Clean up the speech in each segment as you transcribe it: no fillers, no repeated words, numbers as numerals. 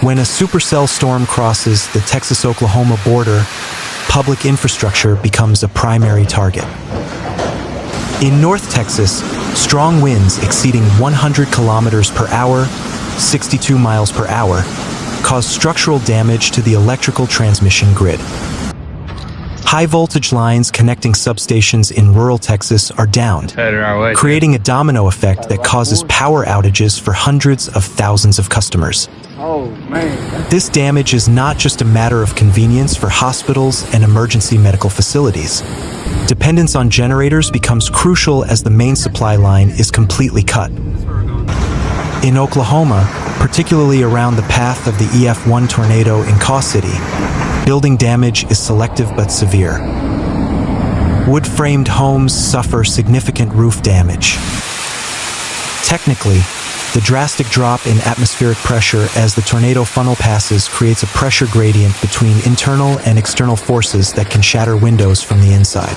When a supercell storm crosses the Texas-Oklahoma border, public infrastructure becomes a primary target. In North Texas, strong winds exceeding 100 kilometers per hour, 62 miles per hour, cause structural damage to the electrical transmission grid. High-voltage lines connecting substations in rural Texas are downed, creating a domino effect that causes power outages for hundreds of thousands of customers. This damage is not just a matter of convenience for hospitals and emergency medical facilities. Dependence on generators becomes crucial as the main supply line is completely cut. In Oklahoma, particularly around the path of the EF1 tornado in Kaw City, building damage is selective but severe. Wood-framed homes suffer significant roof damage. Technically, the drastic drop in atmospheric pressure as the tornado funnel passes creates a pressure gradient between internal and external forces that can shatter windows from the inside.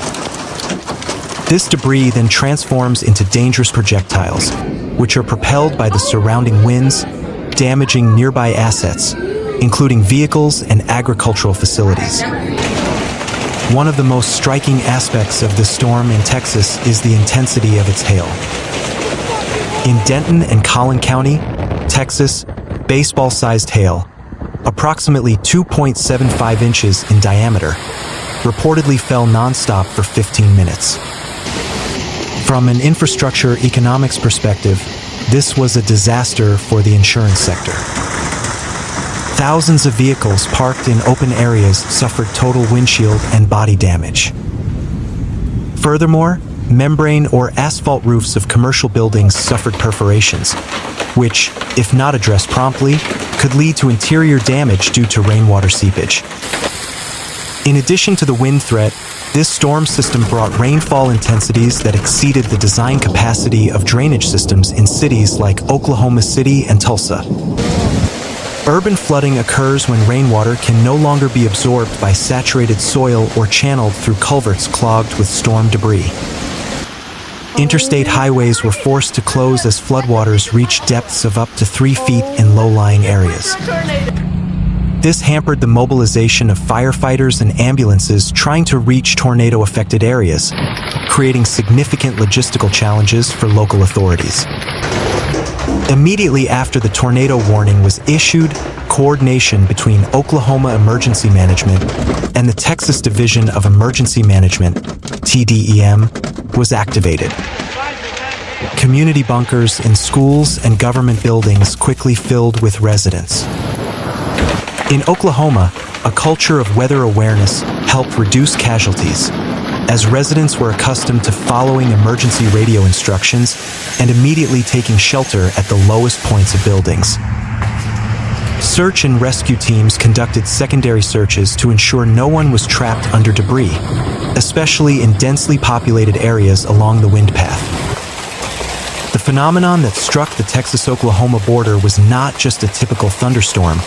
This debris then transforms into dangerous projectiles, which are propelled by the surrounding winds, damaging nearby assets, including vehicles and agricultural facilities. One of the most striking aspects of this storm in Texas is the intensity of its hail. In Denton and Collin County, Texas, baseball-sized hail, approximately 2.75 inches in diameter, reportedly fell nonstop for 15 minutes. From an infrastructure economics perspective, this was a disaster for the insurance sector. Thousands of vehicles parked in open areas suffered total windshield and body damage. Furthermore, membrane or asphalt roofs of commercial buildings suffered perforations, which, if not addressed promptly, could lead to interior damage due to rainwater seepage. In addition to the wind threat, this storm system brought rainfall intensities that exceeded the design capacity of drainage systems in cities like Oklahoma City and Tulsa. Urban flooding occurs when rainwater can no longer be absorbed by saturated soil or channeled through culverts clogged with storm debris. Interstate highways were forced to close as floodwaters reached depths of up to 3 feet in low-lying areas. This hampered the mobilization of firefighters and ambulances trying to reach tornado-affected areas, creating significant logistical challenges for local authorities. Immediately after the tornado warning was issued, coordination between Oklahoma Emergency Management and the Texas Division of Emergency Management, TDEM, was activated. Community bunkers in schools and government buildings quickly filled with residents. In Oklahoma, a culture of weather awareness helped reduce casualties, as residents were accustomed to following emergency radio instructions and immediately taking shelter at the lowest points of buildings. Search and rescue teams conducted secondary searches to ensure no one was trapped under debris, especially in densely populated areas along the wind path. The phenomenon that struck the Texas-Oklahoma border was not just a typical thunderstorm,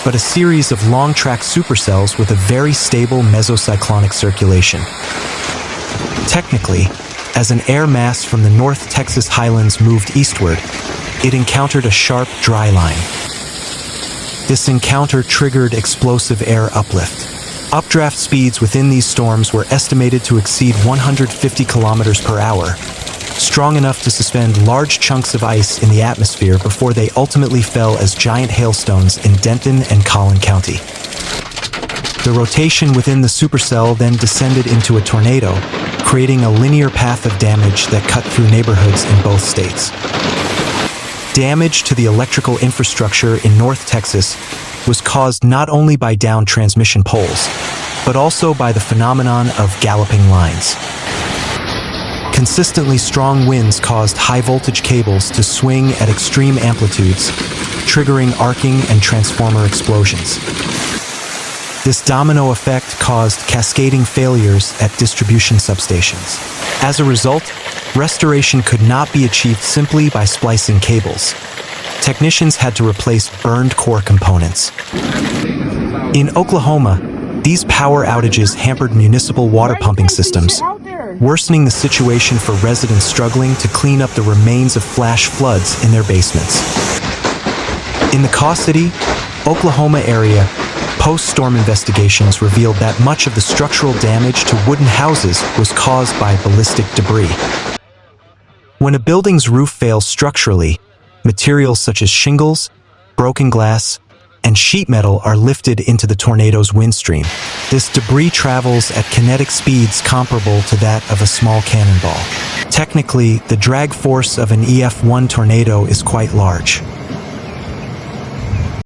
but a series of long-track supercells with a very stable mesocyclonic circulation. Technically, as an air mass from the North Texas highlands moved eastward, it encountered a sharp dry line. This encounter triggered explosive air uplift. Updraft speeds within these storms were estimated to exceed 150 kilometers per hour, strong enough to suspend large chunks of ice in the atmosphere before they ultimately fell as giant hailstones in Denton and Collin County. The rotation within the supercell then descended into a tornado, creating a linear path of damage that cut through neighborhoods in both states. Damage to the electrical infrastructure in North Texas was caused not only by downed transmission poles, but also by the phenomenon of galloping lines. Consistently strong winds caused high-voltage cables to swing at extreme amplitudes, triggering arcing and transformer explosions. This domino effect caused cascading failures at distribution substations. As a result, restoration could not be achieved simply by splicing cables. Technicians had to replace burned core components. In Oklahoma, these power outages hampered municipal water pumping systems, worsening the situation for residents struggling to clean up the remains of flash floods in their basements. In the Kaw City, Oklahoma area, post-storm investigations revealed that much of the structural damage to wooden houses was caused by ballistic debris. When a building's roof fails structurally, materials such as shingles, broken glass, and sheet metal are lifted into the tornado's windstream. This debris travels at kinetic speeds comparable to that of a small cannonball. Technically, the drag force of an EF1 tornado is quite large.